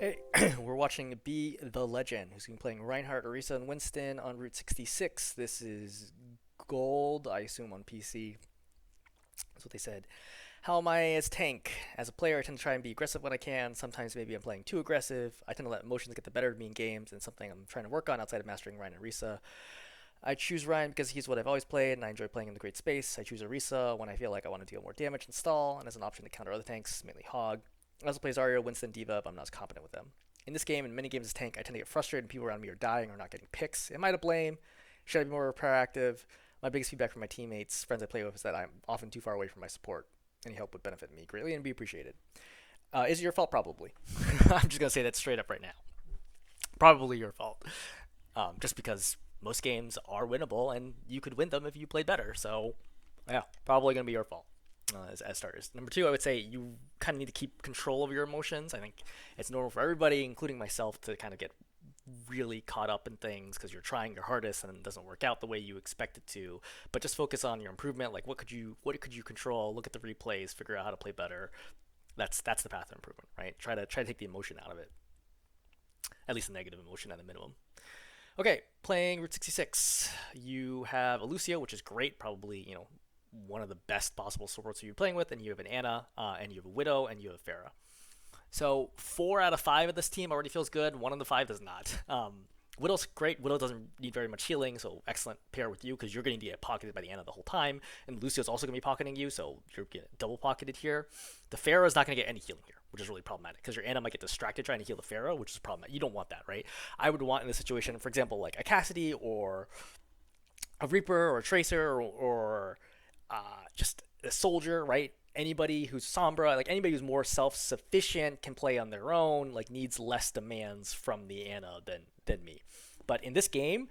Okay, we're watching Be the Legend, who's been playing Reinhardt, Orisa, and Winston on Route 66. This is gold, I assume, on PC. That's what they said. How am I as tank? As a player, I tend to try and be aggressive when I can. Sometimes maybe I'm playing too aggressive. I tend to let emotions get the better of me in games, and something I'm trying to work on outside of mastering Ryan and Orisa. I choose Ryan because he's what I've always played, and I enjoy playing in the great space. I choose Orisa when I feel like I want to deal more damage and stall, and as an option to counter other tanks, mainly Hog. I also play Zarya, Winston, Diva, but I'm not as competent with them. In this game and many games as tank, I tend to get frustrated when people around me are dying or not getting picks. Am I to blame? Should I be more proactive? My biggest feedback from my teammates, friends I play with, is that I'm often too far away from my support. Any help would benefit me greatly and be appreciated. Is it your fault? Probably. I'm just going to say that straight up right now. Probably your fault. Just because most games are winnable and you could win them if you played better. So, yeah, probably going to be your fault. As starters. Number two, I would say you kind of need to keep control of your emotions. I think it's normal for everybody, including myself, to kind of get really caught up in things because you're trying your hardest and it doesn't work out the way you expect it to. But just focus on your improvement. Like what could you control? Look at the replays, figure out how to play better. That's the path to improvement, right? Try to take the emotion out of it. At least the negative emotion at a minimum. Okay, playing Route 66. You have a Lucio, which is great, probably, one of the best possible supports you're playing with, and you have an Anna, and you have a Widow, and you have Pharah. So 4 out of 5 of this team already feels good. 1 of the 5 does not. Widow's great. Widow doesn't need very much healing, so excellent pair with you because you're going to get pocketed by the Anna the whole time, and Lucio's also going to be pocketing you, so you're getting double pocketed here. The Pharah is not going to get any healing here, which is really problematic because your Anna might get distracted trying to heal the Pharah, which is problematic. You don't want that, right? I would want in this situation, for example, like a Cassidy or a Reaper or a Tracer or just a soldier, right? Anybody who's Sombra, like anybody who's more self-sufficient, can play on their own, like needs less demands from the Anna than me. But in this game,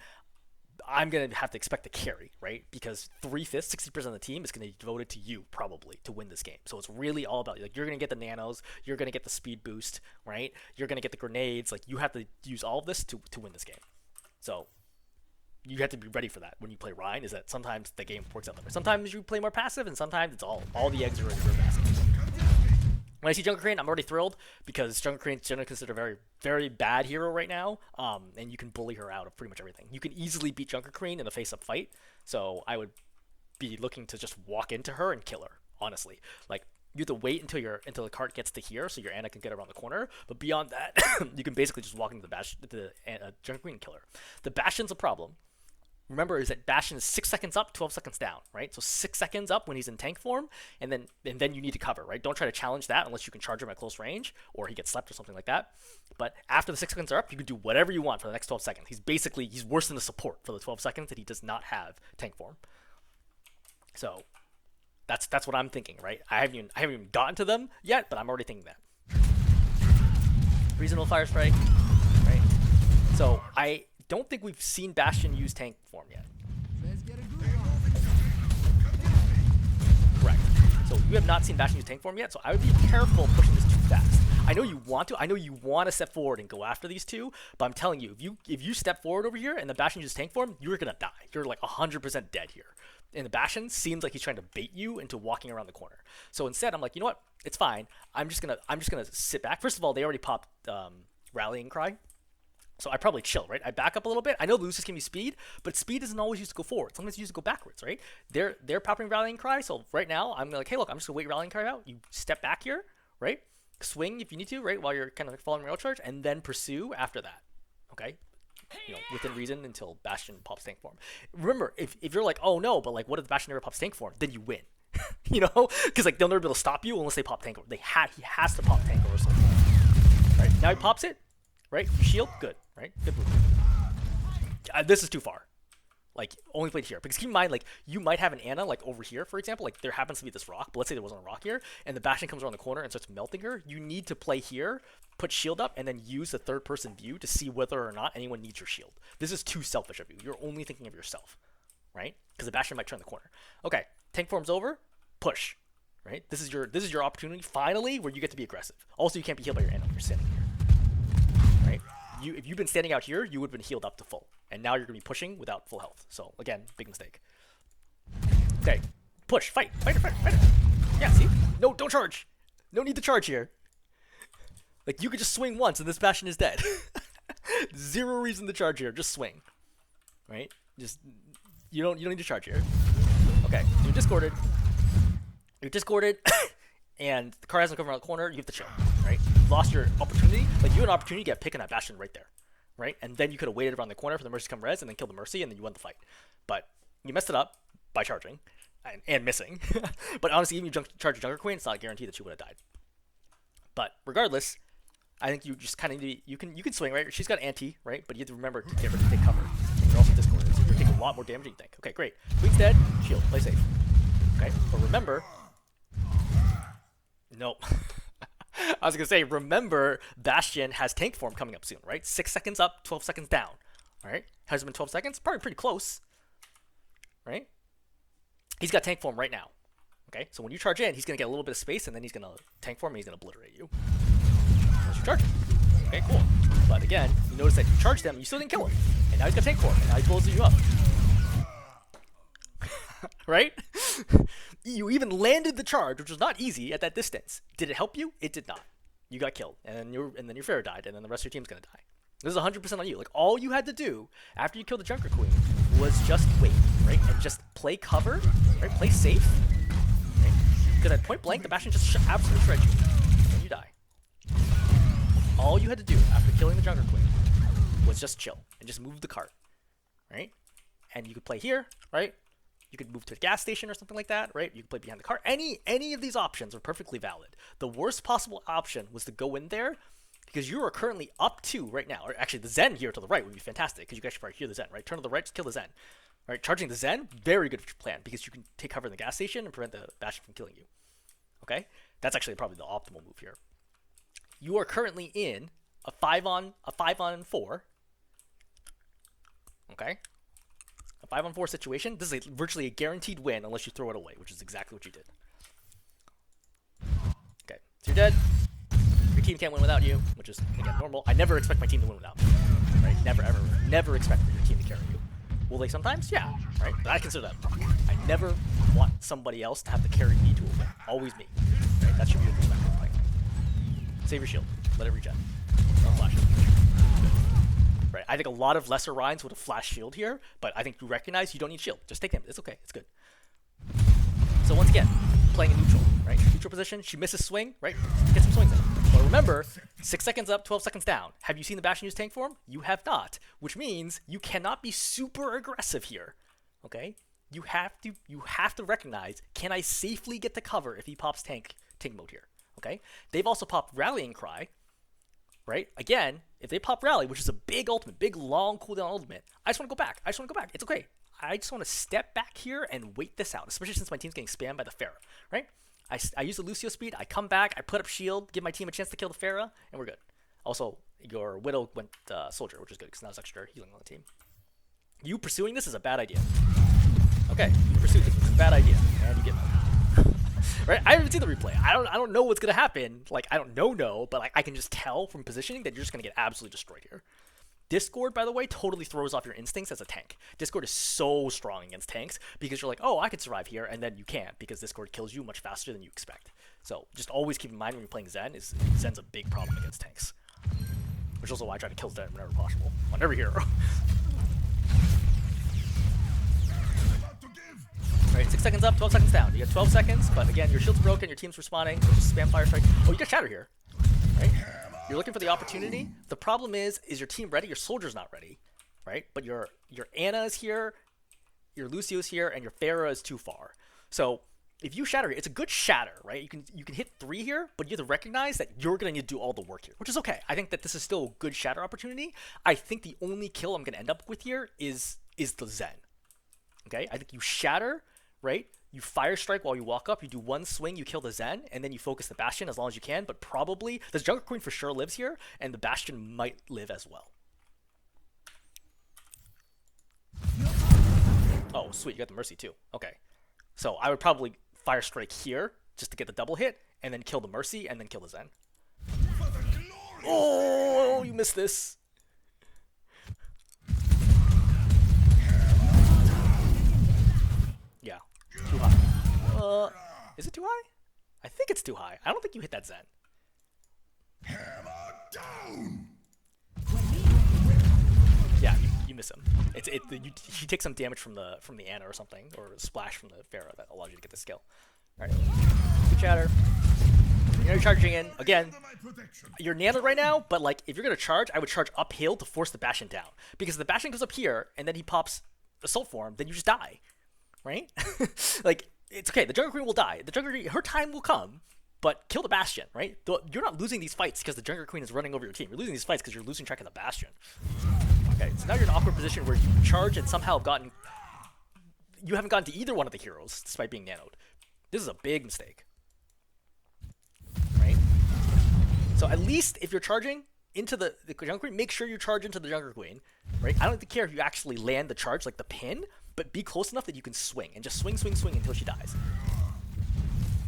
I'm going to have to expect to carry, right? Because 3/5, 60% of the team is going to be devoted to you, probably, to win this game. So it's really all about, like, you're going to get the nanos, you're going to get the speed boost, right? You're going to get the grenades. Like, you have to use all of this to win this game. So you have to be ready for that when you play Ryan, is that sometimes the game works out that way. Sometimes you play more passive, and sometimes it's all the eggs are in your basket. When I see Junker Crane, I'm already thrilled because Junker Crane's generally considered a very, very bad hero right now, and you can bully her out of pretty much everything. You can easily beat Junker Crane in a face-up fight, so I would be looking to just walk into her and kill her, honestly. Like, you have to wait until the cart gets to here so your Anna can get around the corner, but beyond that, you can basically just walk into the Junker Crane and kill her. The Bastion's a problem. Remember, is that Bastion is 6 seconds up, 12 seconds down, right? So 6 seconds up when he's in tank form, and then you need to cover, right? Don't try to challenge that unless you can charge him at close range, or he gets slept or something like that. But after the 6 seconds are up, you can do whatever you want for the next 12 seconds. He's worse than the support for the 12 seconds that he does not have tank form. So that's what I'm thinking, right? I haven't even gotten to them yet, but I'm already thinking that. Reasonable fire strike, right? So I don't think we've seen Bastion use tank form yet. Correct. So you have not seen Bastion use tank form yet, so I would be careful pushing this too fast. I know you want to. I know you want to step forward and go after these two, but I'm telling you, if you step forward over here and the Bastion uses tank form, you're gonna die. You're like 100% dead here. And the Bastion seems like he's trying to bait you into walking around the corner. So instead, I'm like, you know what? It's fine. I'm just gonna sit back. First of all, they already popped Rallying Cry. So I probably chill, right? I back up a little bit. I know Lucius can be speed, but speed isn't always used to go forward. Sometimes it's used to go backwards, right? They're popping Rallying Cry, so right now I'm like, hey, look, I'm just gonna wait Rallying Cry out. You step back here, right? Swing if you need to, right? While you're kind of like following rail charge, and then pursue after that, okay? Within reason until Bastion pops tank form. Remember, if you're like, oh no, but like, what if Bastion never pops tank form? Then you win, because like they'll never be able to stop you unless they pop tank form. He has to pop tank form or something. Right now he pops it. Right? You shield? Good. Right? Good move. This is too far. Like, only played here. Because keep in mind, like, you might have an Anna, like, over here, for example. Like, there happens to be this rock, but let's say there wasn't a rock here, and the Bastion comes around the corner and starts melting her. You need to play here, put shield up, and then use the third-person view to see whether or not anyone needs your shield. This is too selfish of you. You're only thinking of yourself. Right? Because the Bastion might turn the corner. Okay. Tank form's over. Push. Right? This is your opportunity, finally, where you get to be aggressive. Also, you can't be healed by your Anna when you're sitting here. Right? If you've been standing out here, you would have been healed up to full. And now you're going to be pushing without full health. So, again, big mistake. Okay. Push. Fight. Fight it. Yeah, see? No, don't charge. No need to charge here. Like, you could just swing once and this Bastion is dead. Zero reason to charge here. Just swing. Right? Just, you don't need to charge here. Okay, so you're discorded. You're discorded, and the car hasn't come around the corner. You have to chill, right? You've lost your opportunity. Like, you had an opportunity to get pick on that Bastion right there, right? And then you could have waited around the corner for the Mercy to come res and then kill the Mercy, and then you won the fight. But you messed it up by charging and missing. But honestly, even if you charge your Junker Queen, it's not a guarantee that you would have died. But regardless, I think you just kind of need, you can swing, right? She's got anti, right? But you have to remember to get ready to take cover. And you're also discorded, so you're taking a lot more damage than you think. Okay, great. Queen's dead. Shield. Play safe. Okay, but remember. Nope. I was gonna say, remember, Bastion has tank form coming up soon, right? 6 seconds up, 12 seconds down. All right, has it been 12 seconds? Probably pretty close, right? He's got tank form right now. Okay, so when you charge in, he's gonna get a little bit of space, and then he's gonna tank form, and he's gonna obliterate you. Once you charge. Okay, cool. But again, you notice that you charged him, and you still didn't kill him, and now he's got tank form, and now he blows you up. Right? You even landed the charge, which was not easy at that distance. Did it help you? It did not. You got killed, and then your Pharah died, and then the rest of your team's gonna die. This is 100% on you. Like, all you had to do after you killed the Junker Queen was just wait, right, and just play cover, right? Play safe, right? Because at point blank, the Bastion just absolutely shreds you, and you die. All you had to do after killing the Junker Queen was just chill and just move the cart, right? And you could play here, right? You could move to a gas station or something like that, right? You could play behind the car. Any of these options are perfectly valid. The worst possible option was to go in there because you are currently up 2 right now. Or actually, the Zen here to the right would be fantastic because you guys should probably hear the Zen, right? Turn to the right, just kill the Zen. All right, charging the Zen, very good plan because you can take cover in the gas station and prevent the Bastion from killing you. Okay? That's actually probably the optimal move here. You are currently in a 5-on-4. Okay? A 5-on-4 situation. This is virtually a guaranteed win unless you throw it away, which is exactly what you did. Okay, so you're dead. Your team can't win without you, which is, again, normal. I never expect my team to win without me. Right? Never, ever. Never expect your team to carry you. Will they sometimes? Yeah. Right? But I consider that luck. I never want somebody else to have to carry me to a win. Always me. Right? That should be your perspective. Like, save your shield. Let it regen. Don't flash it. Right, I think a lot of lesser Rhines would have flashed shield here, but I think you recognize you don't need shield. Just take him. It's okay. It's good. So once again, playing a neutral, right? Neutral position. She misses swing, right? Get some swings in. But remember, 6 seconds up, 12 seconds down. Have you seen the Bastion use tank form? You have not, which means you cannot be super aggressive here. Okay? You have to recognize, can I safely get to cover if he pops tank mode here? Okay? They've also popped Rallying Cry. Right? Again, if they pop Rally, which is a big ultimate, big long cooldown ultimate, I just want to go back. It's okay. I just want to step back here and wait this out, especially since my team's getting spammed by the Pharah, right? I use the Lucio speed, I come back, I put up shield, give my team a chance to kill the Pharah, and we're good. Also, your Widow went Soldier, which is good, because now it's extra healing on the team. You pursuing this is a bad idea. Okay, you pursued this, which is a bad idea, and you get right? I haven't seen the replay. I don't know what's gonna happen. Like, I don't know, but like I can just tell from positioning that you're just gonna get absolutely destroyed here. Discord, by the way, totally throws off your instincts as a tank. Discord is so strong against tanks because you're like, oh, I could survive here, and then you can't because Discord kills you much faster than you expect. So just always keep in mind when you're playing Zen, Zen's a big problem against tanks. Which is also why I try to kill Zen whenever possible on every hero. Right, 6 seconds up, 12 seconds down. You got 12 seconds, but again, your shield's broken, your team's responding, so just spam fire strike. Oh, you got Shatter here, right? You're looking for the opportunity. The problem is your team ready? Your soldier's not ready, right? But your Ana is here, your Lucio's here, and your Pharah is too far. So if you shatter, it's a good shatter, right? You can hit 3 here, but you have to recognize that you're gonna need to do all the work here, which is okay. I think that this is still a good shatter opportunity. I think the only kill I'm gonna end up with here is the Zen. Okay, I think you shatter, right? You fire strike while you walk up, you do 1 swing, you kill the Zen, and then you focus the Bastion as long as you can, but probably, the Junker Queen for sure lives here, and the Bastion might live as well. Oh, sweet, you got the Mercy too. Okay. So I would probably fire strike here, just to get the double hit, and then kill the Mercy, and then kill the Zen. Oh, you missed this. Yeah. Too high. Is it too high? I think it's too high. I don't think you hit that Zen. miss him. He takes some damage from the Ana or something, or a splash from the Pharah that allows you to get the skill. All right, good chatter. You're charging in again. You're nanoed right now, but like if you're gonna charge, I would charge uphill to force the Bastion down, because if the Bastion goes up here and then he pops Assault Form, then you just die, right? Like it's okay. The Jungle Queen will die. The Jungle Queen, her time will come. But kill the Bastion, right? You're not losing these fights because the Jungle Queen is running over your team. You're losing these fights because you're losing track of the Bastion. Okay, so now you're in an awkward position where you charge and somehow you haven't gotten to either one of the heroes despite being nanoed. This is a big mistake, right? So at least if you're charging into the Jungle Queen, make sure you charge into the Jungle Queen, right? I don't care if you actually land the charge like the pin, but be close enough that you can swing and just swing until she dies.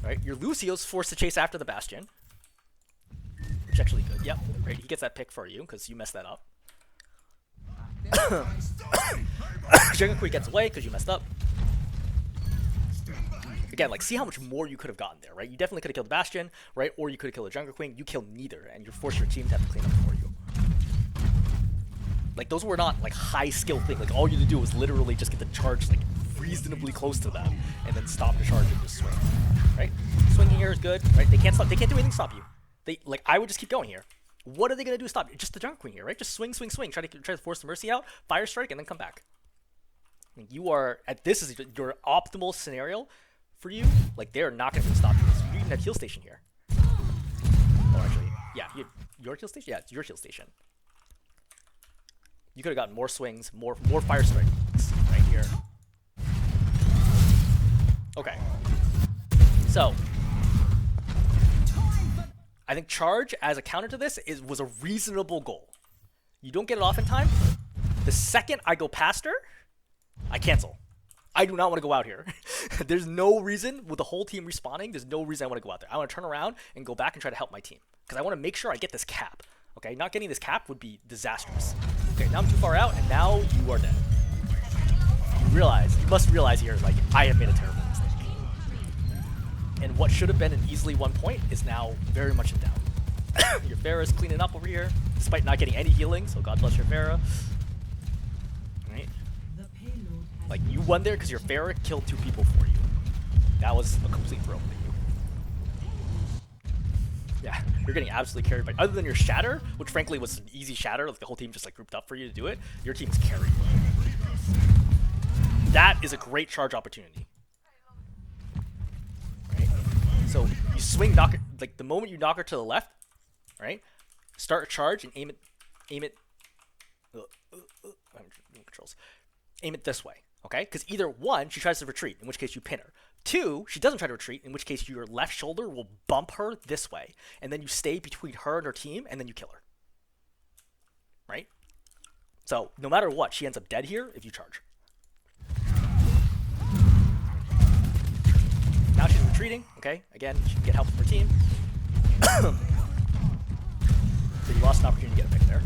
Right, your Lucio's forced to chase after the Bastion, which is actually good. Yep, right. He gets that pick for you because you messed that up. Jungle Queen gets away because you messed up. Again, like see how much more you could have gotten there, right? You definitely could have killed the Bastion, right? Or you could have killed the Jungle Queen. You killed neither, and you forced your team to have to clean up for you. Like those were not like high skill things. Like all you had to do was literally just get the charge like reasonably close to them, and then stop the charge and just swing. Right? Swinging here is good, right? They can't stop. They can't do anything to stop you. I would just keep going here. What are they gonna do to stop you? Just the Jungle Queen here, right? Just swing. Try to force the Mercy out, fire strike, and then come back. You are this is your optimal scenario for you. Like they're not gonna be able to stop you. So you even have heal station here. Oh, actually, yeah, your heal station. Yeah, it's your heal station. You could have gotten more swings, more fire strikes right here. Okay. So, I think charge as a counter to this was a reasonable goal. You don't get it off in time. The second I go past her, I cancel. I do not want to go out here. There's no reason, with the whole team respawning, there's no reason I want to go out there. I want to turn around and go back and try to help my team. Because I want to make sure I get this cap. Okay, not getting this cap would be disastrous. Okay, now I'm too far out, and now you are dead. You must realize here, like, I have made a terrible mistake. And what should have been an easily 1 point is now very much in doubt. Your Pharah is cleaning up over here, despite not getting any healing, so God bless your Pharah. Right? Like, you won there because your Pharah killed 2 people for you. That was a complete throw for you. Yeah, you're getting absolutely carried by, other than your Shatter, which frankly was an easy Shatter, like the whole team just like grouped up for you to do it, your team is carried. That is a great charge opportunity. Right? So you swing, knock it, like the moment you knock her to the left, right? Start a charge and aim it controls. Aim it this way, okay? Because either 1, she tries to retreat, in which case you pin her. 2, she doesn't try to retreat, in which case your left shoulder will bump her this way, and then you stay between her and her team, and then you kill her. Right? So no matter what, she ends up dead here if you charge. Now she's retreating, okay? Again, she can get help from her team. So you lost an opportunity to get a pick there.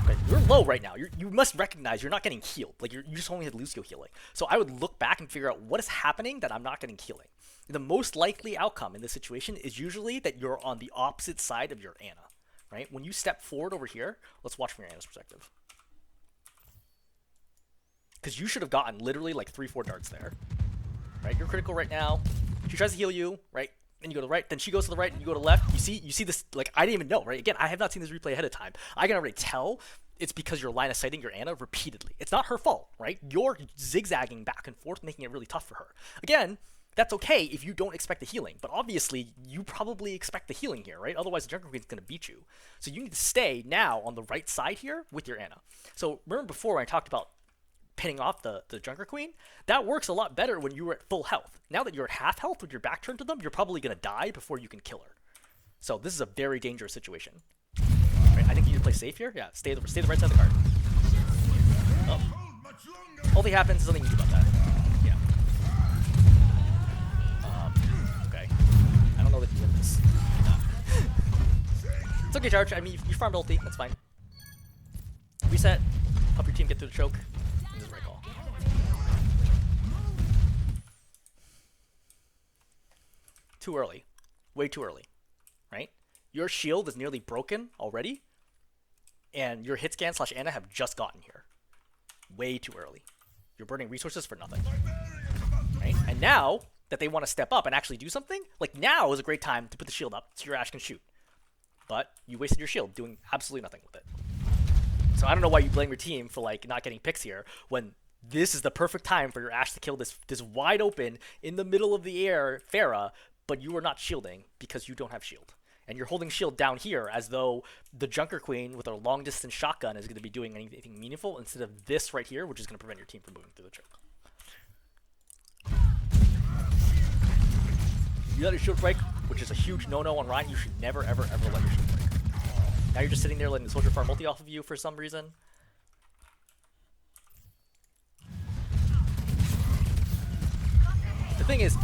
Okay, you're low right now. You must recognize you're not getting healed. Like, you just only had Lucio healing. So I would look back and figure out what is happening that I'm not getting healing. The most likely outcome in this situation is usually that you're on the opposite side of your Ana, right? When you step forward over here, let's watch from your Ana's perspective. Because you should have gotten literally like 3-4 darts there. Right? You're critical right now. She tries to heal you, right? And you go to the right, then she goes to the right, and you go to the left. You see this, like, I didn't even know, right? Again, I have not seen this replay ahead of time. I can already tell it's because you're line of sighting your Ana repeatedly. It's not her fault, right? You're zigzagging back and forth, making it really tough for her. Again, that's okay if you don't expect the healing, but obviously you probably expect the healing here, right? Otherwise the Jungle Queen's going to beat you. So you need to stay now on the right side here with your Ana. So remember before when I talked about pinning off the Jungle Queen, that works a lot better when you were at full health. Now that you're at half health with your back turned to them, you're probably going to die before you can kill her. So this is a very dangerous situation. Right, I think you need to play safe here. Yeah, stay the right side of the card. Oh. Only happens, there's nothing you can do about that. Yeah. Okay. I don't know that you win this. No. It's okay, Charge. I mean, you farmed ulti. That's fine. Reset. Help your team get through the choke. This is the right call. Too early. Way too early. Right? Your shield is nearly broken already. and your hit scan / Ana have just gotten here. Way too early. You're burning resources for nothing. Right? And now that they want to step up and actually do something, like now is a great time to put the shield up so your Ashe can shoot. But you wasted your shield doing absolutely nothing with it. So I don't know why you blame your team for like not getting picks here when this is the perfect time for your Ashe to kill this wide open in the middle of the air Pharah, but you are not shielding because you don't have shield. And you're holding shield down here as though the Junker Queen with her long distance shotgun is going to be doing anything meaningful instead of this right here, which is going to prevent your team from moving through the choke. You let your shield break, which is a huge no-no on Ryan. You should never, ever, ever let your shield break. Now you're just sitting there letting the soldier farm multi off of you for some reason. The thing is,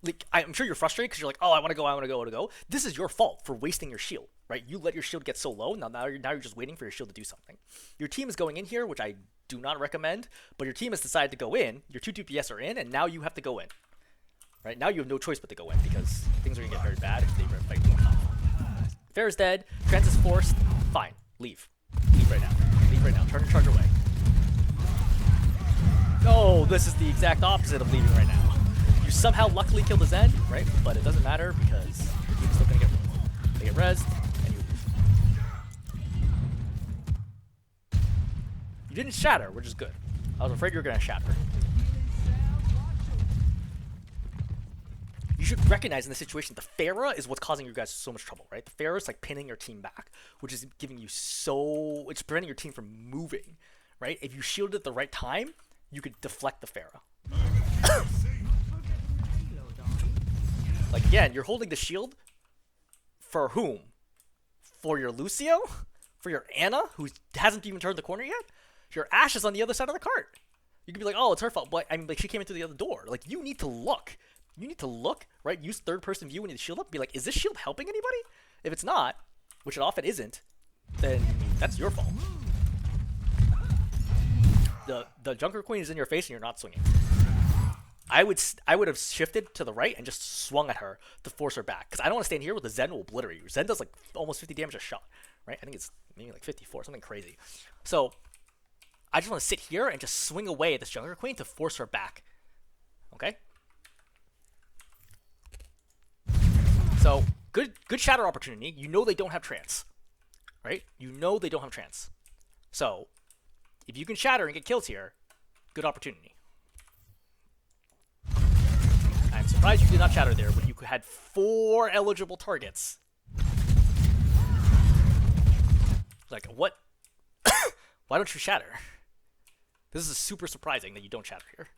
like, I'm sure you're frustrated because you're like, oh, I want to go. This is your fault for wasting your shield, right? You let your shield get so low. Now you're just waiting for your shield to do something. Your team is going in here, which I do not recommend, but your team has decided to go in. Your 2 DPS are in, and now you have to go in. Right now you have no choice but to go in because things are gonna get very bad if they fight more top. Pharah's dead. Trance is forced. Fine. Leave. Leave right now. Leave right now. Turn your charge away. Oh, this is the exact opposite of leaving right now. You somehow luckily kill the Zen, right? But it doesn't matter because your team's still gonna get rezzed. They get rezzed, and you leave. You didn't shatter, which is good. I was afraid you were gonna shatter. You should recognize in this situation the Pharah is what's causing you guys so much trouble, right? The Pharah is like pinning your team back, which is giving you it's preventing your team from moving, right? If you shielded at the right time, you could deflect the Pharah. Like again, you're holding the shield for whom? For your Lucio? For your Ana, who hasn't even turned the corner yet? Your Ashe is on the other side of the cart. You could be like, oh, it's her fault, but I mean, like she came into the other door. Like you need to look. You need to look, right? Use third-person view when you shield up. Be like, is this shield helping anybody? If it's not, which it often isn't, then that's your fault. The Junker Queen is in your face and you're not swinging. I would have shifted to the right and just swung at her to force her back. Because I don't want to stand here where the Zen will obliterate you. Zen does like almost 50 damage a shot, right? I think it's maybe like 54, something crazy. So I just want to sit here and just swing away at this Junker Queen to force her back. Okay? So, good shatter opportunity. You know they don't have trance, right? You know they don't have trance. So, if you can shatter and get kills here, good opportunity. I'm surprised you did not shatter there when you had 4 eligible targets. Like, what? Why don't you shatter? This is super surprising that you don't shatter here.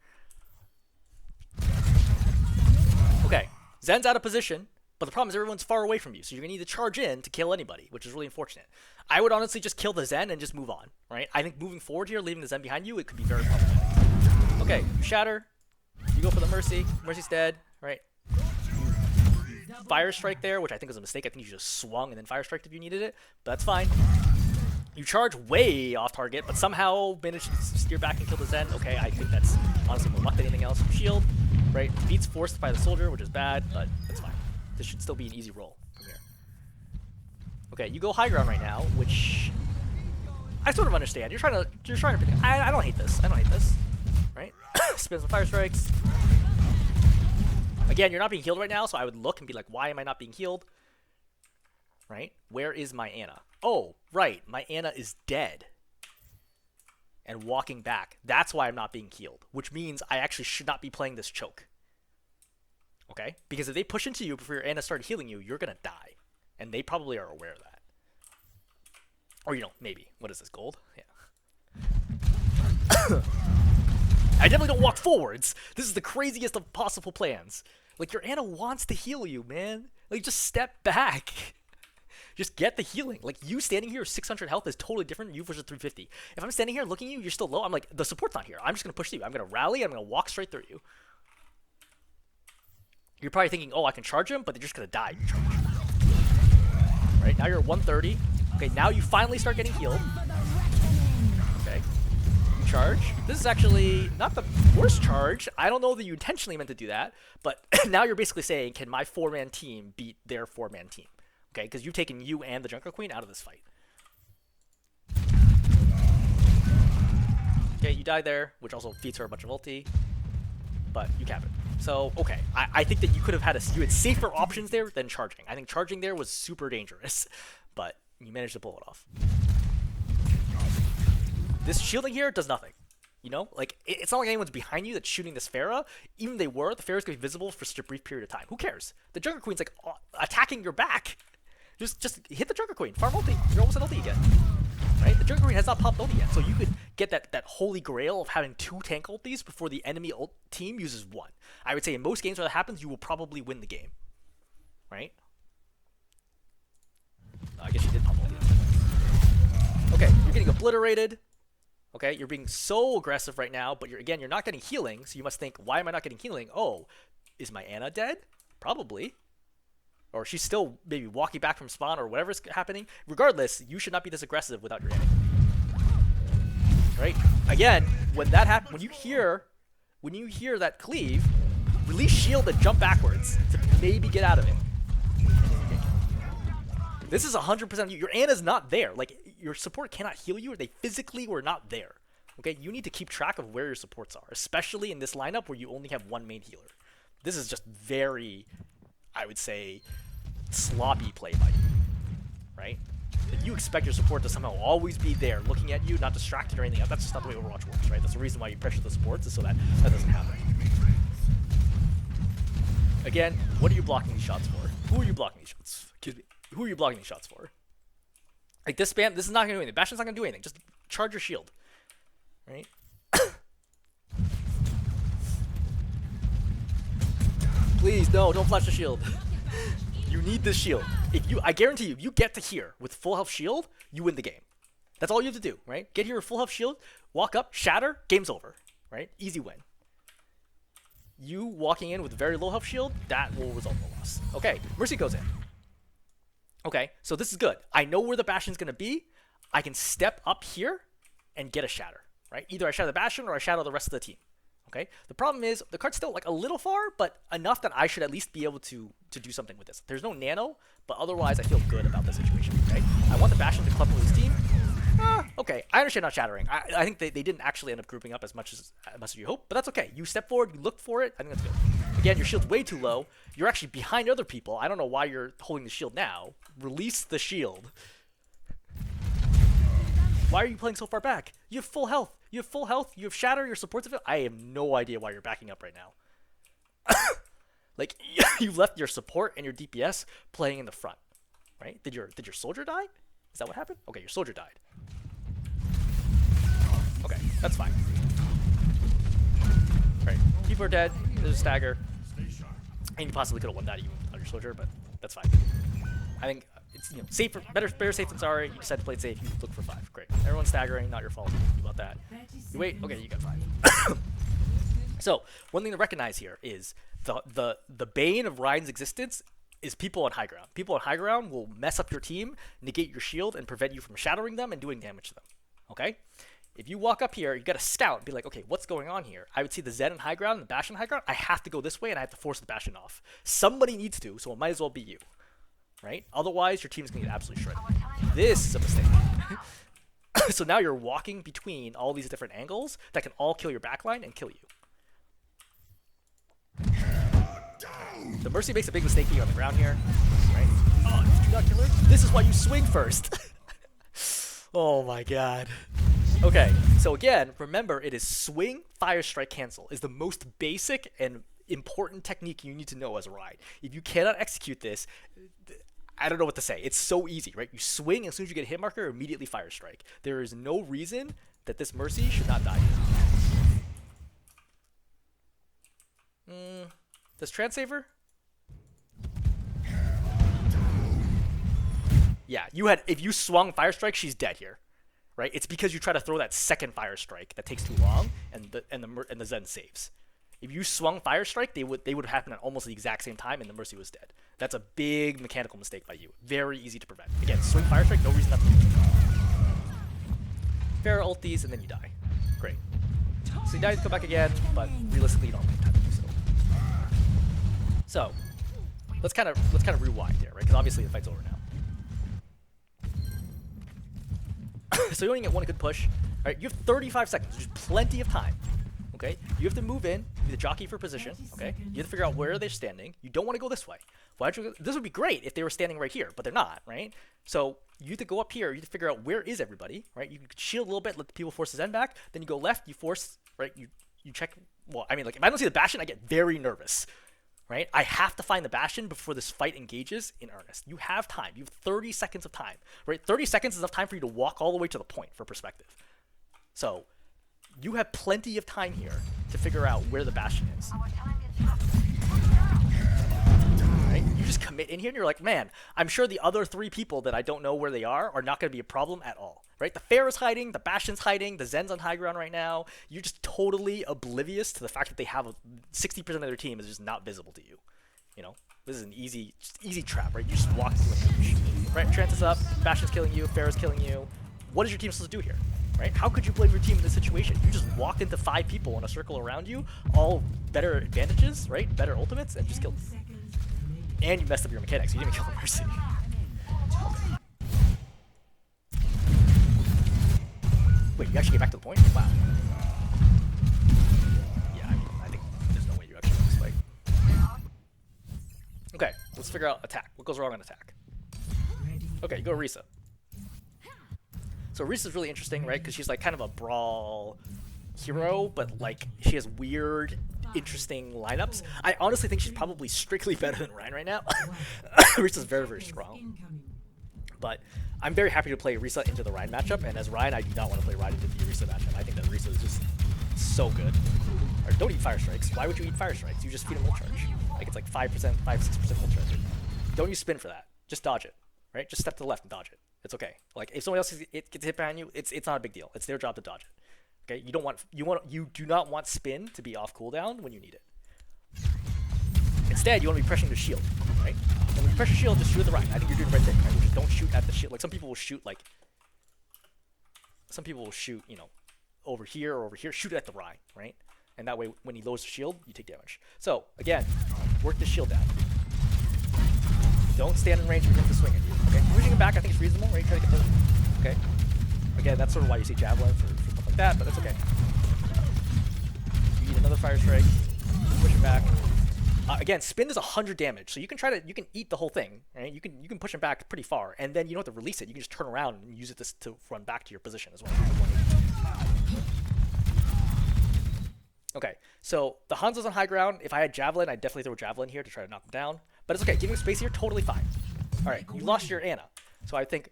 Okay, Zen's out of position. But the problem is everyone's far away from you, so you're going to need to charge in to kill anybody, which is really unfortunate. I would honestly just kill the Zen and just move on, right? I think moving forward here, leaving the Zen behind you, it could be very problematic. Okay, you shatter. You go for the Mercy. Mercy's dead, right? Fire Strike there, which I think was a mistake. I think you just swung and then Fire Strike if you needed it, but that's fine. You charge way off target, but somehow managed to steer back and kill the Zen. Okay, I think that's honestly more luck than anything else. Shield, right? Beats forced by the soldier, which is bad, but that's fine. This should still be an easy roll from here. Okay, you go high ground right now, which I sort of understand. You're trying to. I don't hate this. I don't hate this. Right? Spin some fire strikes. Again, you're not being healed right now, so I would look and be like, why am I not being healed? Right? Where is my Ana? Oh, right. My Ana is dead and walking back. That's why I'm not being healed, which means I actually should not be playing this choke. Okay? Because if they push into you before your Ana started healing you, you're going to die. And they probably are aware of that. Or, you know, maybe. What is this, gold? Yeah. I definitely don't walk forwards. This is the craziest of possible plans. Like, your Ana wants to heal you, man. Like, just step back. Just get the healing. Like, you standing here with 600 health is totally different than you versus 350. If I'm standing here looking at you, you're still low. I'm like, the support's not here. I'm just going to push you. I'm going to rally. I'm going to walk straight through you. You're probably thinking, oh, I can charge him, but they're just going to die. Right, now you're at 130. Okay, now you finally start getting healed. Okay. You charge. This is actually not the worst charge. I don't know that you intentionally meant to do that, but now you're basically saying, can my 4-man team beat their 4-man team? Okay, because you've taken you and the Junker Queen out of this fight. Okay, you die there, which also feeds her a bunch of ulti, but you cap it. So, okay, I think that you could have had you had safer options there than charging. I think charging there was super dangerous, but you managed to pull it off. This shielding here does nothing. You know, like, it's not like anyone's behind you that's shooting this Pharah. Even if they were, the Pharah's gonna be visible for such a brief period of time. Who cares? The Junker Queen's like attacking your back. Just hit the Junker Queen. Farm ulti. You're almost at ulti again. Right? The Junker Queen has not popped ulti yet, so you could get that holy grail of having 2 tank ultis before the enemy team uses 1. I would say in most games where that happens, you will probably win the game. Right? I guess you did pop ulti. Okay, you're getting obliterated. Okay, you're being so aggressive right now, but you're not getting healing, so you must think, why am I not getting healing? Oh, is my Ana dead? Probably. Or she's still maybe walking back from spawn or whatever's happening. Regardless, you should not be this aggressive without your Ana. Right? Again, when that happens, when you hear that cleave, release shield and jump backwards to maybe get out of it. This is 100% you. Your Ana's not there. Like, your support cannot heal you, or they physically were not there. Okay? You need to keep track of where your supports are, especially in this lineup where you only have 1 main healer. This is just very, I would say, sloppy play by you. Right? If you expect your support to somehow always be there, looking at you, not distracted or anything else, that's just not the way Overwatch works, right? That's the reason why you pressure the supports, is so that doesn't happen. Again, what are you blocking these shots for? Who are you blocking these shots? Excuse me. Who are you blocking these shots for? Like, this spam, this is not going to do anything. Bastion's not going to do anything. Just charge your shield. Right? Please, no, don't flash the shield. You need this shield. I guarantee you, if you get to here with full health shield, you win the game. That's all you have to do, right? Get here with full health shield, walk up, shatter, game's over. Right? Easy win. You walking in with very low health shield, that will result in a loss. Okay, Mercy goes in. Okay, so this is good. I know where the Bastion's going to be. I can step up here and get a shatter, right? Either I shatter the Bastion or I shatter the rest of the team. Okay, the problem is the card's still like a little far, but enough that I should at least be able to do something with this. There's no nano, but otherwise I feel good about the situation. Okay, I want the Bastion to club with his team. Okay, I understand not shattering. I think they didn't actually end up grouping up as much as you hope, but that's okay. You step forward, you look for it. I think that's good. Again, your shield's way too low. You're actually behind other people. I don't know why you're holding the shield now. Release the shield. Why are you playing so far back? You have full health. You have full health. You have shatter. Your supports of it. I have no idea why you're backing up right now. Like, you left your support and your DPS playing in the front, right? Did your soldier die? Is that what happened? Okay, your soldier died. Okay, that's fine. Right, people are dead. There's a stagger. And you possibly could have won that even without your soldier, but that's fine. I think it's, safer, better safe than sorry. You decided to play it safe. You look for 5. Great. Everyone's staggering. Not your fault. You about that. You wait. Okay, you got 5. So one thing to recognize here is the bane of Ryan's existence is people on high ground. People on high ground will mess up your team, negate your shield, and prevent you from shattering them and doing damage to them. Okay? If you walk up here, you got to scout and be like, okay, what's going on here? I would see the Zen in high ground and the Bastion in high ground. I have to go this way and I have to force the Bastion off. Somebody needs to, so it might as well be you. Right? Otherwise, your team's going to get absolutely shredded. This is a mistake. So now you're walking between all these different angles that can all kill your backline and kill you. The Mercy makes a big mistake being on the ground here. Right? Oh, did you not kill her? This is why you swing first. Oh my god. Okay, so again, remember, it is swing, fire, strike, cancel is the most basic and important technique you need to know as a ride. If you cannot execute this, I don't know what to say. It's so easy, right? You swing, as soon as you get a hit marker, immediately fire strike. There is no reason that this Mercy should not die. Does Trance save her? Yeah, if you swung fire strike, she's dead here. Right? It's because you try to throw that second fire strike that takes too long, and the Zen saves. If you swung fire strike, they would have happened at almost the exact same time, and the Mercy was dead. That's a big mechanical mistake by you. Very easy to prevent. Again, swing fire strike, no reason not to do it. Pharah ultis, and then you die. Great. So you die to come back again, but realistically, you don't have time to do so. So let's kind of rewind here, right? Because obviously the fight's over now. So you only get one good push. Right? You have 35 seconds, which is plenty of time. Okay? You have to move in, be the jockey for position. Okay? You have to figure out where they're standing. You don't want to go this way. Why'd you go? This would be great if they were standing right here, but they're not, right? So you have to go up here. You have to figure out where is everybody, right? You can shield a little bit, let the people force his end back. Then you go left. You force, right? You check. Well, I mean, like if I don't see the Bastion, I get very nervous. Right? I have to find the Bastion before this fight engages in earnest. You have time. You have 30 seconds of time. Right? 30 seconds is enough time for you to walk all the way to the point for perspective. So you have plenty of time here to figure out where the Bastion is. Right? You just commit in here and you're like, man, I'm sure the other 3 people that I don't know where they are not going to be a problem at all. Right? The Fair is hiding, the Bastion's hiding, the Zen's on high ground right now. You're just totally oblivious to the fact that they have 60% of their team is just not visible to you. You know, this is an easy trap, right? You just walk through an ambush. Right? Trance is up, Bastion's killing you, Fair is killing you. What is your team supposed to do here? Right? How could you blame your team in this situation? You just walked into 5 people in a circle around you, all better advantages, right? Better ultimates, and just killed them. And you messed up your mechanics. You didn't even kill the Mercy. Wait, you actually get back to the point? Wow. Yeah, I think there's no way you actually win this fight. Okay, let's figure out attack. What goes wrong on attack? Okay, you go Orisa. So Orisa's really interesting, right? Because she's like kind of a brawl hero, but like she has weird, interesting lineups. I honestly think she's probably strictly better than Rein right now. Orisa's very, very strong. But I'm very happy to play Orisa into the Rein matchup, and as Rein, I do not want to play Rein into the Orisa matchup. I think that Orisa is just so good. Or don't eat Fire Strikes. Why would you eat Fire Strikes? You just feed him ult charge. Like it's like 5%, 5-6% ult charge. Don't use spin for that. Just dodge it, right? Just step to the left and dodge it. It's okay. Like if someone else gets hit behind you, it's not a big deal. It's their job to dodge it. Okay? You do not want spin to be off cooldown when you need it. Instead, you want to be pressing the shield, right? And when you press your shield, just shoot at the right. I think you're doing the right thing, right? Which is don't shoot at the shield. Like some people will shoot you know, over here or over here. Shoot it at the right? And that way, when he lowers the shield, you take damage. So again, work the shield down. Don't stand in range for him to swing at you. Okay, pushing him back, I think it's reasonable, right? Try to get the, okay. Again, that's sort of why you see javelin for stuff like that, but that's okay. You need another fire strike. Push him back. Again, spin is 100 damage, so you can eat the whole thing, right? You can push him back pretty far, and then you don't have to release it. You can just turn around and use it to run back to your position as well. Okay, so the Hanzo's on high ground. If I had javelin, I'd definitely throw javelin here to try to knock him down. But it's okay. Giving space here, totally fine. All right, you lost your Ana, so I think,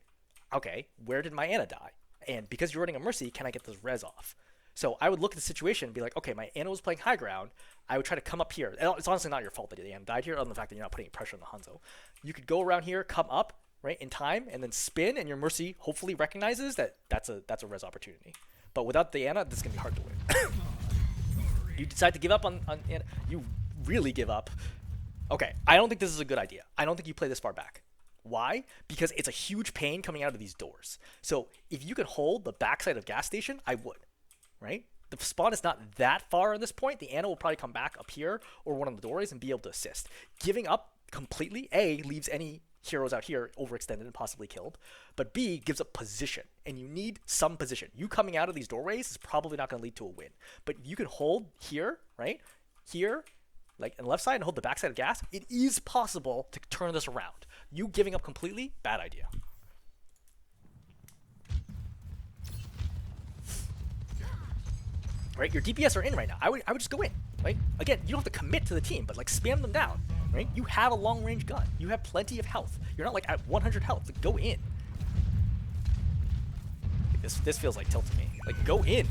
okay, where did my Ana die? And because you're running a Mercy, can I get this res off? So I would look at the situation and be like, okay, my Ana was playing high ground. I would try to come up here. It's honestly not your fault that the Ana died here, other than the fact that you're not putting pressure on the Hanzo. You could go around here, come up, right, in time, and then spin, and your Mercy hopefully recognizes that that's a res opportunity. But without the Ana, this is going to be hard to win. You decide to give up on Ana. You really give up. Okay, I don't think this is a good idea. I don't think you play this far back. Why? Because it's a huge pain coming out of these doors. So if you could hold the backside of gas station, I would. Right? The spawn is not that far at this point. The Ana will probably come back up here or one of the doorways and be able to assist. Giving up completely, A, leaves any heroes out here overextended and possibly killed, but B, gives up position, and you need some position. You coming out of these doorways is probably not going to lead to a win, but you can hold here, right? Here, like on the left side, and hold the backside of gas. It is possible to turn this around. You giving up completely, bad idea. Right, your DPS are in right now. I would just go in, right? Again, you don't have to commit to the team, but like spam them down, right? You have a long range gun. You have plenty of health. You're not like at 100 health. Like, go in. This feels like tilt to me. Like, go in.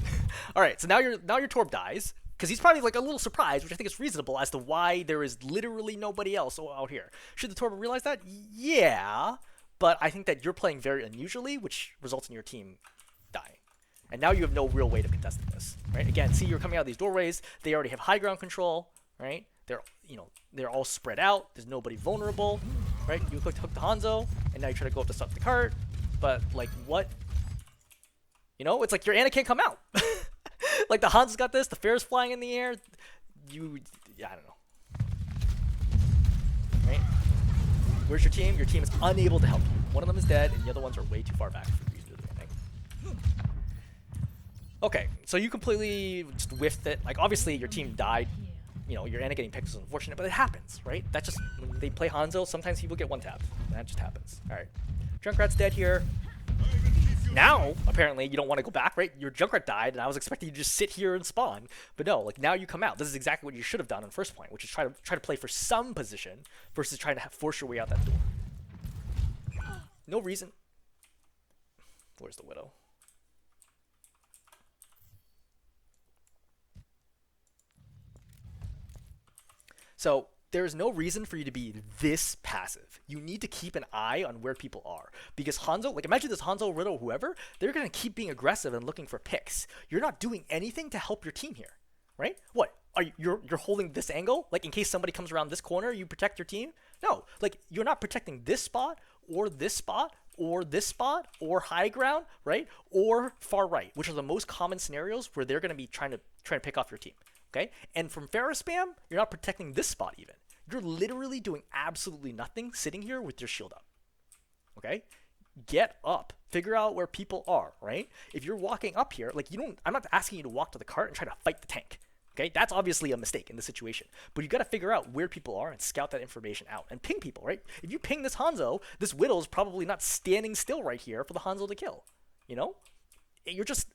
All right, so now your Torb dies because he's probably like a little surprised, which I think is reasonable as to why there is literally nobody else out here. Should the Torb realize that? Yeah, but I think that you're playing very unusually, which results in your team dying. And now you have no real way to contest this, right? Again, see, you're coming out of these doorways. They already have high ground control, right? They're all spread out. There's nobody vulnerable, right? You click to hook the Hanzo, and now you try to go up to stop the cart. But like, what? You know, it's like your Ana can't come out. Like the Hanzo's got this. The Fair's flying in the air. I don't know. Right? Where's your team? Your team is unable to help you. One of them is dead, and the other ones are way too far back for you to do anything. Okay, so you completely just whiffed it. Like, obviously, your team died. You know, your Ana getting picked is unfortunate, but it happens, right? That just, when they play Hanzo, sometimes people get one tap. That just happens. Alright. Junkrat's dead here. Now, apparently, you don't want to go back, right? Your Junkrat died, and I was expecting you to just sit here and spawn. But no, like, now you come out. This is exactly what you should have done on first point, which is try to play for some position versus trying to force your way out that door. No reason. Where's the Widow? So there's no reason for you to be this passive. You need to keep an eye on where people are. Because Hanzo, like imagine this Hanzo, Riddle, whoever, they're going to keep being aggressive and looking for picks. You're not doing anything to help your team here, right? What? You're holding this angle? Like in case somebody comes around this corner, you protect your team? No, like you're not protecting this spot or this spot or this spot or high ground, right? Or far right, which are the most common scenarios where they're going to be trying to pick off your team. Okay, and from Pharah spam, you're not protecting this spot even. You're literally doing absolutely nothing sitting here with your shield up. Okay, get up, figure out where people are, right? If you're walking up here, like I'm not asking you to walk to the cart and try to fight the tank. Okay, that's obviously a mistake in this situation. But you got to figure out where people are and scout that information out and ping people, right? If you ping this Hanzo, this Widow's probably not standing still right here for the Hanzo to kill. You know, you're just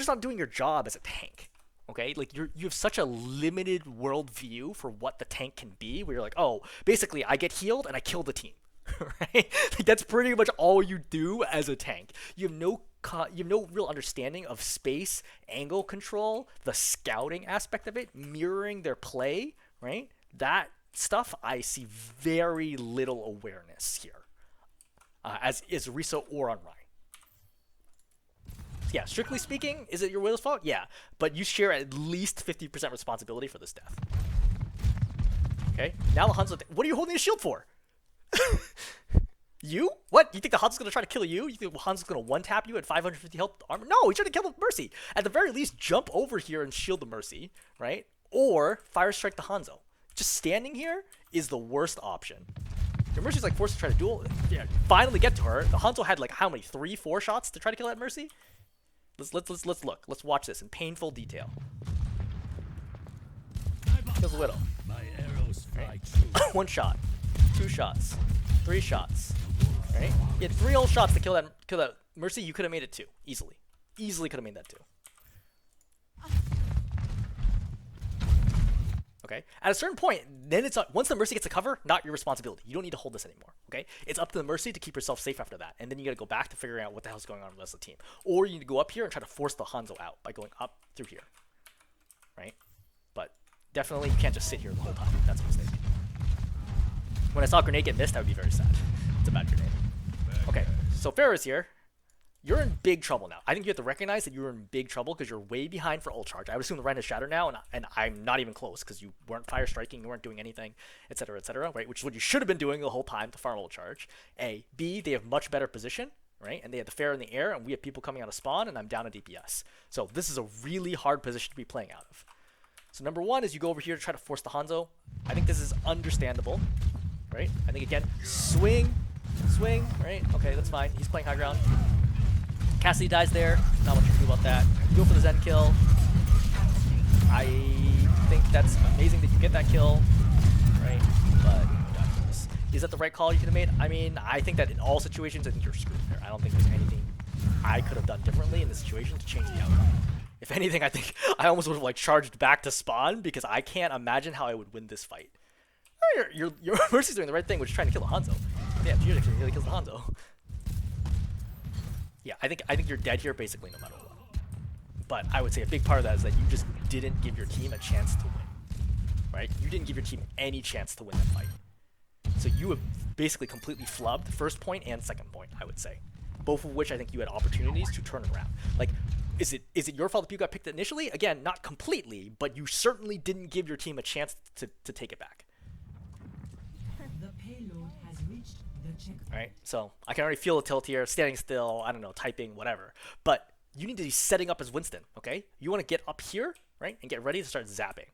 not doing your job as a tank. Okay, like you have such a limited worldview for what the tank can be, where you're like, oh, basically I get healed and I kill the team, right? Like that's pretty much all you do as a tank. You have no real understanding of space, angle control, the scouting aspect of it, mirroring their play, right? That stuff I see very little awareness here, as is Orisa or on Ryan. Yeah, strictly speaking, is it your Widow's fault? Yeah, but you share at least 50% responsibility for this death. Okay, now the Hanzo. What are you holding a shield for? You? What? You think the Hanzo's gonna try to kill you? You think the Hanzo's gonna one-tap you at 550 health armor? No, he's trying to kill the Mercy. At the very least, jump over here and shield the Mercy, right? Or fire strike the Hanzo. Just standing here is the worst option. Your Mercy's like forced to try to duel. Yeah, finally get to her. The Hanzo had like how many? 3, 4 shots to try to kill that Mercy? Let's look. Let's watch this in painful detail. Kills the Widow. Right. 1 shot, 2 shots, 3 shots. Right? You had 3 whole shots to kill that Mercy. You could have made it 2 easily. Easily could have made that 2. Okay. At a certain point, then it's once the Mercy gets a cover, not your responsibility. You don't need to hold this anymore. Okay. It's up to the Mercy to keep herself safe after that, and then you got to go back to figuring out what the hell's going on with the rest of the team, or you need to go up here and try to force the Hanzo out by going up through here. Right. But definitely you can't just sit here the whole time. That's a mistake. When I saw a grenade get missed, I would be very sad. It's a bad grenade. Okay. So Pharah's here. You're in big trouble now. I think you have to recognize that you're in big trouble because you're way behind for ult charge. I would assume the Reinhardt has Shatter now, and I'm not even close because you weren't fire striking, you weren't doing anything, etc., right? Which is what you should have been doing the whole time to farm ult charge. A. B. They have much better position, right? And they have the Pharah in the air, and we have people coming out of spawn, and I'm down a DPS. So this is a really hard position to be playing out of. So number 1 is you go over here to try to force the Hanzo. I think this is understandable, right? I think again, swing, right? Okay, that's fine. He's playing high ground. Cassidy dies there. Not much you can do about that. You go for the Zen kill. I think that's amazing that you get that kill, right? But is that the right call you could have made? I mean, I think that in all situations, I think you're screwed there. I don't think there's anything I could have done differently in this situation to change the outcome. If anything, I think I almost would have like charged back to spawn because I can't imagine how I would win this fight. Your Mercy's doing the right thing, which is trying to kill the Hanzo. Yeah, Judith actually really kills the Hanzo. Yeah, I think you're dead here basically no matter what. But I would say a big part of that is that you just didn't give your team a chance to win, right? You didn't give your team any chance to win that fight. So you have basically completely flubbed first point and second point, I would say. Both of which I think you had opportunities to turn around. Like, is it your fault that you got picked initially? Again, not completely, but you certainly didn't give your team a chance to take it back. The payload has reached the checkpoint. Right, so I can already feel the tilt here, standing still, I don't know, typing, whatever. But you need to be setting up as Winston, okay? You want to get up here, right, and get ready to start zapping.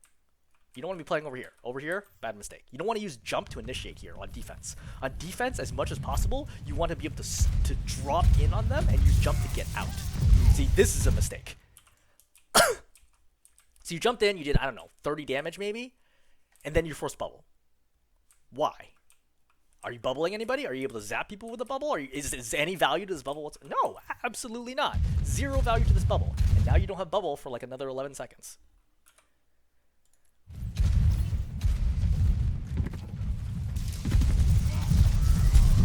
You don't want to be playing over here. Over here, bad mistake. You don't want to use jump to initiate here on defense. On defense, as much as possible, you want to be able to drop in on them and use jump to get out. See, this is a mistake. So you jumped in, you did, I don't know, 30 damage maybe, and then you forced bubble. Why? Are you bubbling anybody? Are you able to zap people with a bubble? Is any value to this bubble? No, absolutely not. Zero value to this bubble. And now you don't have bubble for like another 11 seconds.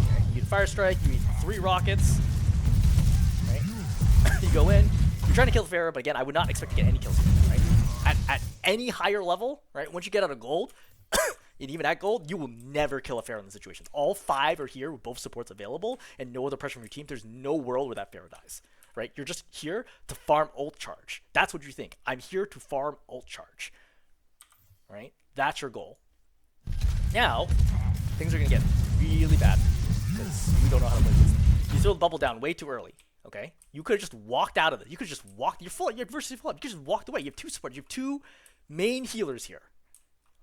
Okay, you need Fire Strike, you need 3 rockets. Right? You go in, you're trying to kill the Pharah, but again, I would not expect to get any kills here, right? At any higher level, right, once you get out of gold, and even at gold, you will never kill a Pharah in the situations. All 5 are here with both supports available and no other pressure from your team. There's no world where that Pharah dies, right? You're just here to farm ult charge. That's what you think. I'm here to farm ult charge, right? That's your goal. Now, things are going to get really bad because you don't know how to play this. You throw the bubble down way too early, okay? You could have just walked out of it. You could just walk. You're full. Your adversity full up. You could just walked away. You have 2 supports. You have 2 main healers here.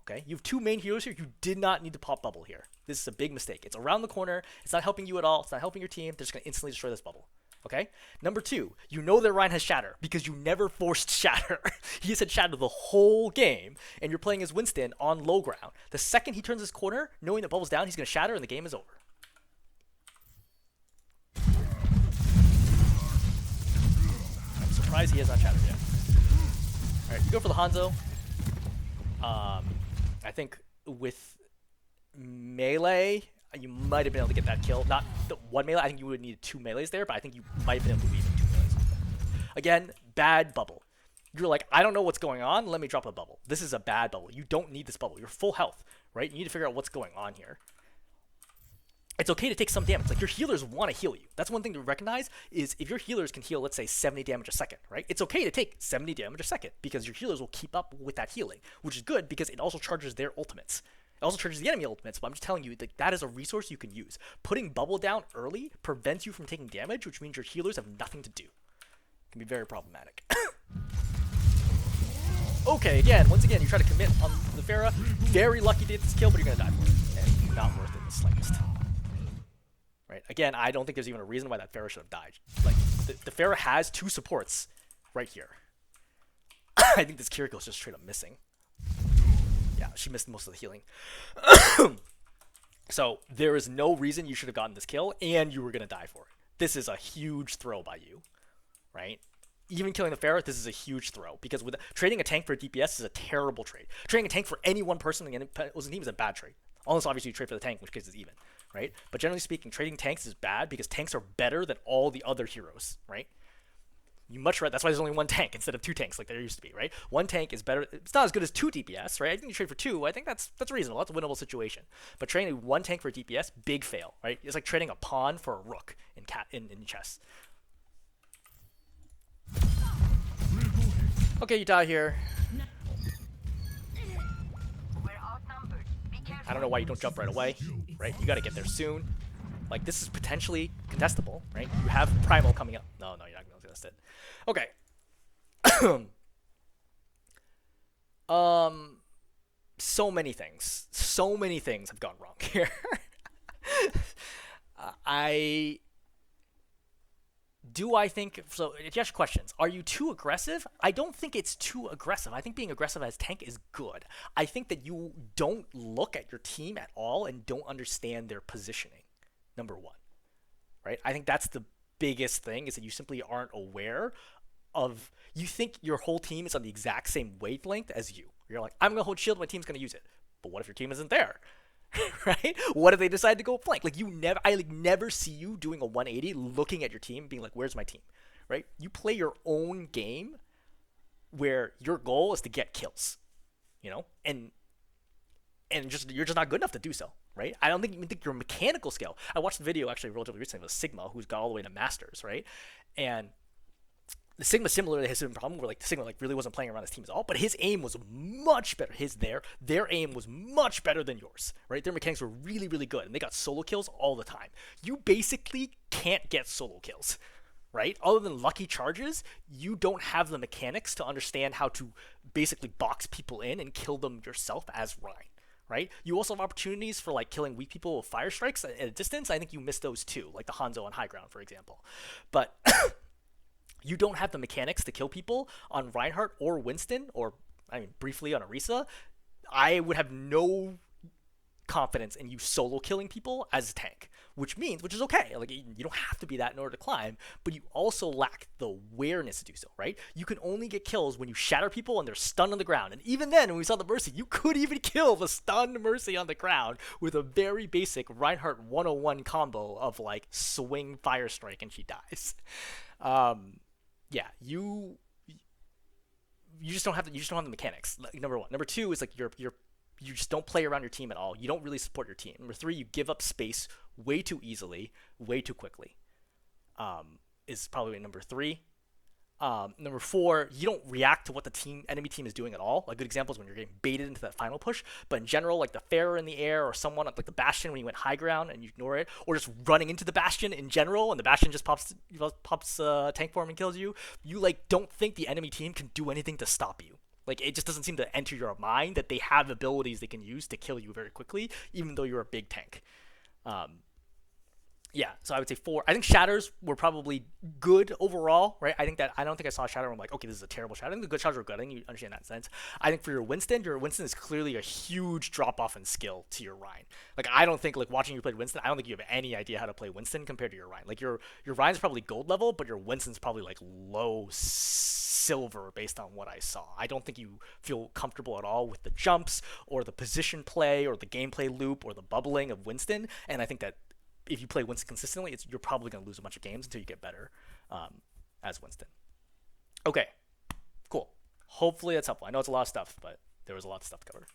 Okay, you have 2 main healers here. You did not need to pop bubble here. This is a big mistake. It's around the corner. It's not helping you at all. It's not helping your team. They're just going to instantly destroy this bubble. Okay? Number 2, you know that Ryan has Shatter because you never forced Shatter. He has had Shatter the whole game, and you're playing as Winston on low ground. The second he turns his corner, knowing that bubble's down, he's going to Shatter, and the game is over. I'm surprised he has not Shattered yet. All right, you go for the Hanzo. I think with melee, you might have been able to get that kill. Not the 1 melee. I think you would have needed 2 melees there, but I think you might have been able to weave in 2 melees. Again, bad bubble. You're like, I don't know what's going on. Let me drop a bubble. This is a bad bubble. You don't need this bubble. You're full health, right? You need to figure out what's going on here. It's okay to take some damage. Like, your healers want to heal you. That's one thing to recognize is if your healers can heal, let's say, 70 damage a second, right? It's okay to take 70 damage a second because your healers will keep up with that healing, which is good because it also charges their ultimates. It also charges the enemy ultimates, but I'm just telling you that that is a resource you can use. Putting bubble down early prevents you from taking damage, which means your healers have nothing to do. It can be very problematic. Okay, once again, you try to commit on the Pharah. Very lucky to get this kill, but you're going to die for it. And not worth it in the slightest. Right? Again, I don't think there's even a reason why that Pharah should have died. Like, the Pharah has 2 supports right here. I think this Kiriko's just straight up missing. Yeah, she missed most of the healing. So, there is no reason you should have gotten this kill, and you were going to die for it. This is a huge throw by you, right? Even killing the Pharah, this is a huge throw, because with trading a tank for a DPS is a terrible trade. Trading a tank for any one person in the opposing team is a bad trade. Unless, obviously, you trade for the tank, in which case it's even, right? But generally speaking, trading tanks is bad because tanks are better than all the other heroes, right? You much rather, that's why there's only 1 tank instead of 2 tanks like there used to be, right? 1 tank is better. It's not as good as 2 DPS, right? I think you trade for 2. I think that's reasonable. That's a winnable situation. But trading 1 tank for a DPS, big fail, right? It's like trading a pawn for a rook in chess. Okay, you die here. I don't know why you don't jump right away, right? You got to get there soon. Like, this is potentially contestable, right? You have Primal coming up. No, you're not going to contest it. Okay. So many things. So many things have gone wrong here. I think, so just questions. Are you too aggressive? I don't think it's too aggressive. I think being aggressive as tank is good. I think that you don't look at your team at all and don't understand their positioning, number 1, right? I think that's the biggest thing is that you simply aren't aware of, you think your whole team is on the exact same wavelength as you. You're like, I'm going to hold shield, my team's going to use it. But what if your team isn't there? Right? What if they decide to go flank? Like, I never see you doing a 180, looking at your team, being like, "Where's my team?" Right? You play your own game, where your goal is to get kills, you know, and you're just not good enough to do so, right? I don't even think your mechanical skill. I watched the video actually relatively recently with Sigma, who's got all the way to Masters, right? And the Sigma similarly has a problem where like Sigma like really wasn't playing around his team at all, but his aim was much better. Their aim was much better than yours, right? Their mechanics were really, really good, and they got solo kills all the time. You basically can't get solo kills, right? Other than lucky charges, you don't have the mechanics to understand how to basically box people in and kill them yourself as Ryan, right? You also have opportunities for like killing weak people with fire strikes at a distance. I think you missed those too, like the Hanzo on high ground, for example. But you don't have the mechanics to kill people on Reinhardt or Winston or I mean, briefly on Orisa, I would have no confidence in you solo killing people as a tank, which is okay. Like you don't have to be that in order to climb, but you also lack the awareness to do so, right? You can only get kills when you shatter people and they're stunned on the ground. And even then, when we saw the Mercy, you could even kill the stunned Mercy on the ground with a very basic Reinhardt 101 combo of like swing fire strike and she dies. Yeah, you just don't have the mechanics. Like, number one. Number two is like you just don't play around your team at all. You don't really support your team. Number three, you give up space way too easily, way too quickly. Is probably number three. Number four, you don't react to what the enemy team is doing at all. A good example is when you're getting baited into that final push. But in general, like the Pharah in the air or someone like the Bastion when you went high ground and you ignore it, or just running into the Bastion in general and the Bastion just pops tank form and kills you. You like don't think the enemy team can do anything to stop you. Like it just doesn't seem to enter your mind that they have abilities they can use to kill you very quickly, even though you're a big tank. Yeah, so I would say four. I think shatters were probably good overall, right? I don't think I saw a shatter where I'm like, okay, this is a terrible shatter. I think the good shatters were good. I think you understand that sense. I think for your Winston is clearly a huge drop off in skill to your Rhine. Like I don't think like watching you play Winston, I don't think you have any idea how to play Winston compared to your Rhine. Like your Rhine's probably gold level, but your Winston's probably like low silver based on what I saw. I don't think you feel comfortable at all with the jumps or the position play or the gameplay loop or the bubbling of Winston, and I think that if you play Winston consistently, you're probably going to lose a bunch of games until you get better as Winston. Okay, cool. Hopefully that's helpful. I know it's a lot of stuff, but there was a lot of stuff to cover.